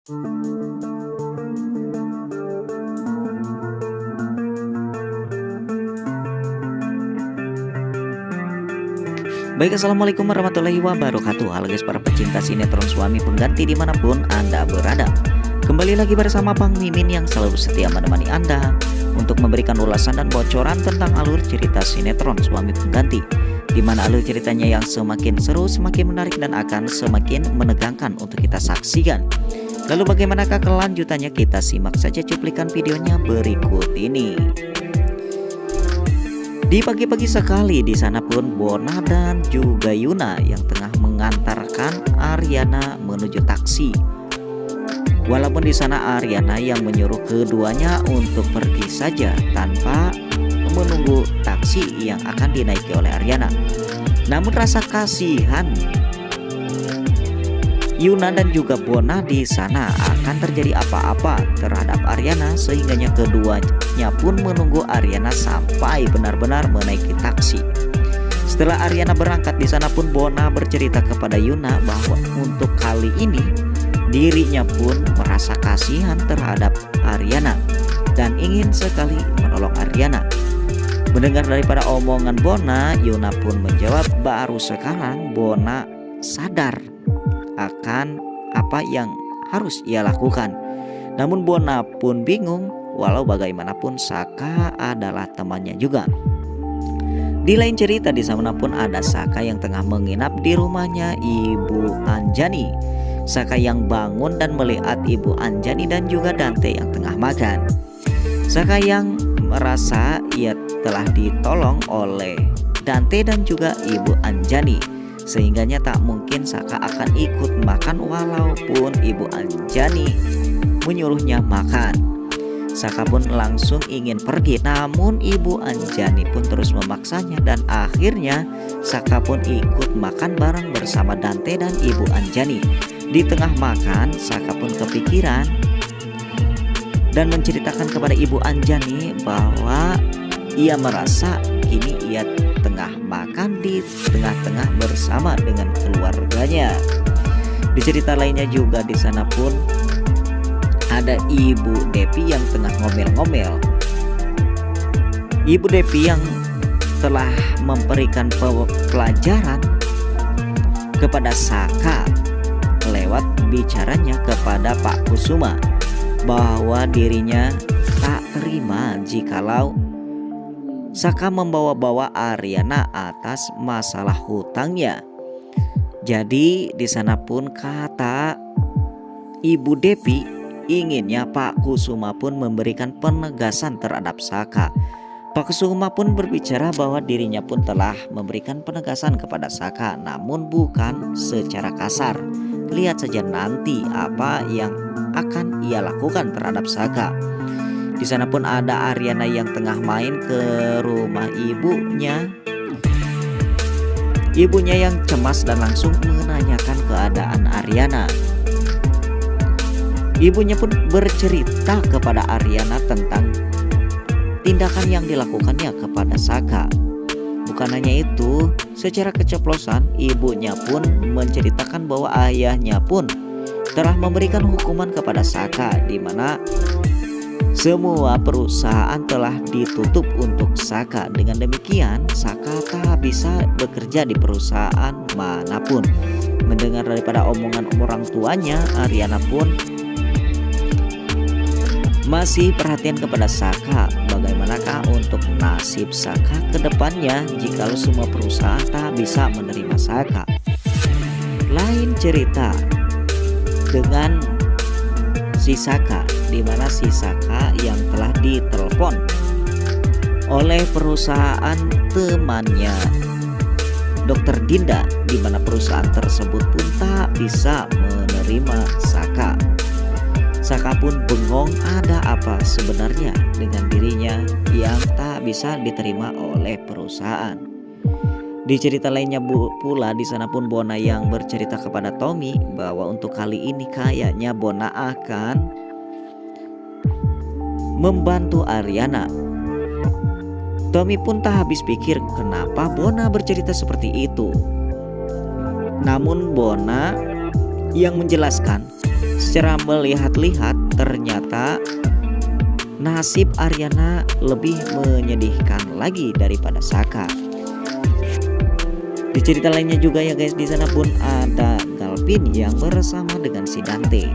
Baik, assalamualaikum warahmatullahi wabarakatuh. Halo guys, para pecinta sinetron Suami Pengganti dimanapun Anda berada. Kembali lagi bersama Bang Mimin yang selalu setia menemani Anda untuk memberikan ulasan dan bocoran tentang alur cerita sinetron Suami Pengganti, di mana alur ceritanya yang semakin seru, semakin menarik, dan akan semakin menegangkan untuk kita saksikan. Lalu bagaimanakah kelanjutannya? Kita simak saja cuplikan videonya berikut ini. Di pagi-pagi sekali di sana pun Bona dan juga Yuna yang tengah mengantarkan Aryana menuju taksi. Walaupun di sana Aryana yang menyuruh keduanya untuk pergi saja tanpa menunggu taksi yang akan dinaiki oleh Aryana. Namun rasa kasihan Yuna dan juga Bona di sana akan terjadi apa-apa terhadap Aryana, sehingganya keduanya pun menunggu Aryana sampai benar-benar menaiki taksi. Setelah Aryana berangkat di sana pun Bona bercerita kepada Yuna bahwa untuk kali ini dirinya pun merasa kasihan terhadap Aryana dan ingin sekali menolong Aryana. Mendengar daripada omongan Bona, Yuna pun menjawab baru sekarang Bona sadar akan apa yang harus ia lakukan. Namun Bona pun bingung, walau bagaimanapun Saka adalah temannya juga. Di lain cerita di sana pun ada Saka yang tengah menginap di rumahnya Ibu Anjani. Saka yang bangun dan melihat Ibu Anjani dan juga Dante yang tengah makan. Saka yang merasa ia telah ditolong oleh Dante dan juga Ibu Anjani, sehingganya tak mungkin Saka akan ikut makan walaupun Ibu Anjani menyuruhnya makan. Saka pun langsung ingin pergi, namun Ibu Anjani pun terus memaksanya dan akhirnya Saka pun ikut makan bareng bersama Dante dan Ibu Anjani. Di tengah makan, Saka pun kepikiran dan menceritakan kepada Ibu Anjani bahwa ia merasa kini ia tengah makan di tengah-tengah bersama dengan keluarganya. Di cerita lainnya juga di sana pun ada Ibu Depi yang tengah ngomel-ngomel. Ibu Depi yang telah memberikan pelajaran kepada Saka lewat bicaranya kepada Pak Kusuma bahwa dirinya tak terima jikalau Saka membawa-bawa Aryana atas masalah hutangnya. Jadi di sana pun kata Ibu Depi inginnya Pak Kusuma pun memberikan penegasan terhadap Saka. Pak Kusuma pun berbicara bahwa dirinya pun telah memberikan penegasan kepada Saka, namun bukan secara kasar. Lihat saja nanti apa yang akan ia lakukan terhadap Saka. Di sana pun ada Aryana yang tengah main ke rumah ibunya. Ibunya yang cemas dan langsung menanyakan keadaan Aryana. Ibunya pun bercerita kepada Aryana tentang tindakan yang dilakukannya kepada Saka. Bukan hanya itu, secara keceplosan ibunya pun menceritakan bahwa ayahnya pun telah memberikan hukuman kepada Saka, di mana semua perusahaan telah ditutup untuk Saka. Dengan demikian Saka tak bisa bekerja di perusahaan manapun. Mendengar daripada omongan orang tuanya, Aryana pun masih perhatian kepada Saka. Bagaimanakah untuk nasib Saka ke depannya jikalau semua perusahaan tak bisa menerima Saka? Lain cerita dengan si Saka, di mana si Saka yang telah ditelepon oleh perusahaan temannya Dr. Dinda, di mana perusahaan tersebut pun tak bisa menerima Saka. Saka pun bengong, ada apa sebenarnya dengan dirinya yang tak bisa diterima oleh perusahaan. Di cerita lainnya pula di sana pun Bona yang bercerita kepada Tommy bahwa untuk kali ini kayaknya Bona akan membantu Aryana. Tommy pun tak habis pikir kenapa Bona bercerita seperti itu. Namun Bona yang menjelaskan secara melihat-lihat ternyata nasib Aryana lebih menyedihkan lagi daripada Saka. Di cerita lainnya juga ya guys, di sana pun ada Galpin yang bersama dengan si Dante.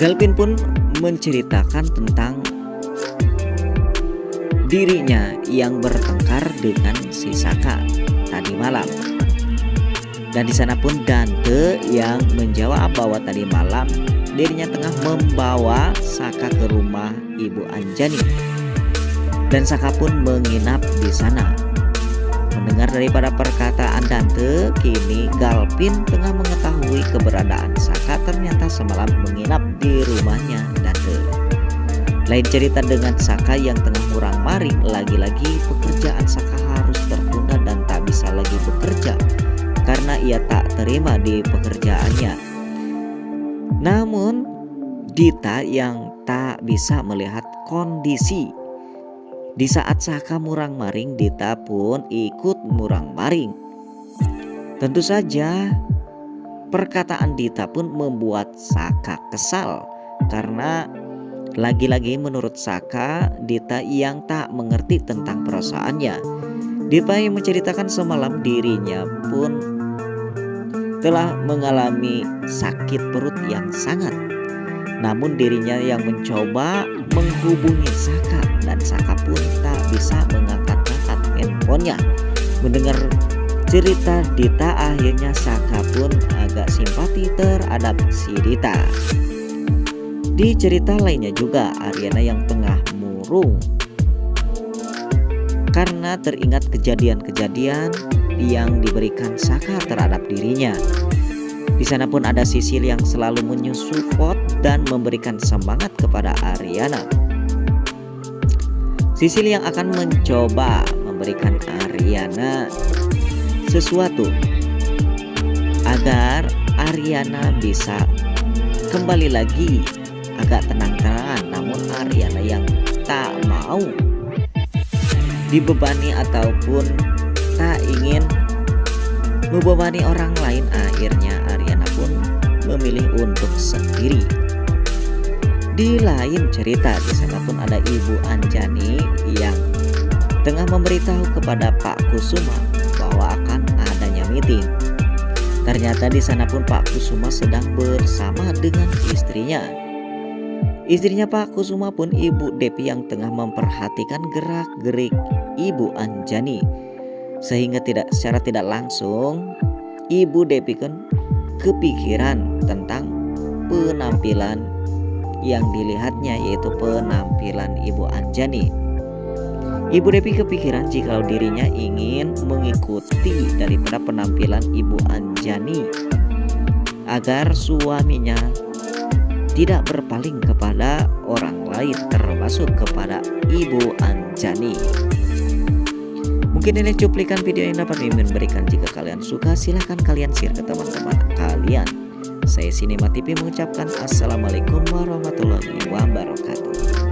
Galpin pun menceritakan tentang dirinya yang bertengkar dengan si Saka tadi malam. Dan di sana pun Dante yang menjawab bahwa tadi malam dirinya tengah membawa Saka ke rumah Ibu Anjani. Dan Saka pun menginap di sana. Mendengar daripada perkataan Dante, kini Galpin tengah mengetahui keberadaan Saka ternyata semalam menginap di rumahnya Dante. Lain cerita dengan Saka yang tengah murang-maring, lagi-lagi pekerjaan Saka harus tertunda dan tak bisa lagi bekerja karena ia tak terima di pekerjaannya. Namun Dita yang tak bisa melihat kondisi. Di saat Saka murang-maring, Dita pun ikut murang-maring. Tentu saja perkataan Dita pun membuat Saka kesal karena lagi-lagi menurut Saka Dita yang tak mengerti tentang perasaannya. Dita yang menceritakan semalam dirinya pun telah mengalami sakit perut yang sangat. Namun dirinya yang mencoba menghubungi Saka dan Saka pun tak bisa mengangkat-angkat handphonenya. Mendengar cerita Dita, akhirnya Saka pun agak simpati terhadap si Dita. Di cerita lainnya juga Aryana yang tengah murung karena teringat kejadian-kejadian yang diberikan Saka terhadap dirinya. Di sana pun ada Sisil yang selalu menyupport dan memberikan semangat kepada Aryana. Sisil yang akan mencoba memberikan Aryana sesuatu agar Aryana bisa kembali lagi agak tenang-tenangan. Namun Aryana yang tak mau dibebani ataupun tak ingin membebani orang lain, akhirnya Aryana pun memilih untuk sendiri. Di lain cerita, di sana pun ada Ibu Anjani yang tengah memberitahu kepada Pak Kusuma bahwa akan adanya meeting. Ternyata di sana pun Pak Kusuma sedang bersama dengan istrinya. Istrinya Pak Kusuma pun Ibu Depi yang tengah memperhatikan gerak-gerik Ibu Anjani. Sehingga secara tidak langsung Ibu Depi kan kepikiran tentang penampilan yang dilihatnya, yaitu penampilan Ibu Anjani. Ibu Depi kepikiran jika dirinya ingin mengikuti daripada penampilan Ibu Anjani agar suaminya tidak berpaling kepada orang lain, termasuk kepada Ibu Anjani. Mungkin ini cuplikan video yang dapat Mimin berikan. Jika kalian suka, silahkan kalian share ke teman-teman kalian. Saya Sinema TV mengucapkan Assalamualaikum warahmatullahi wabarakatuh.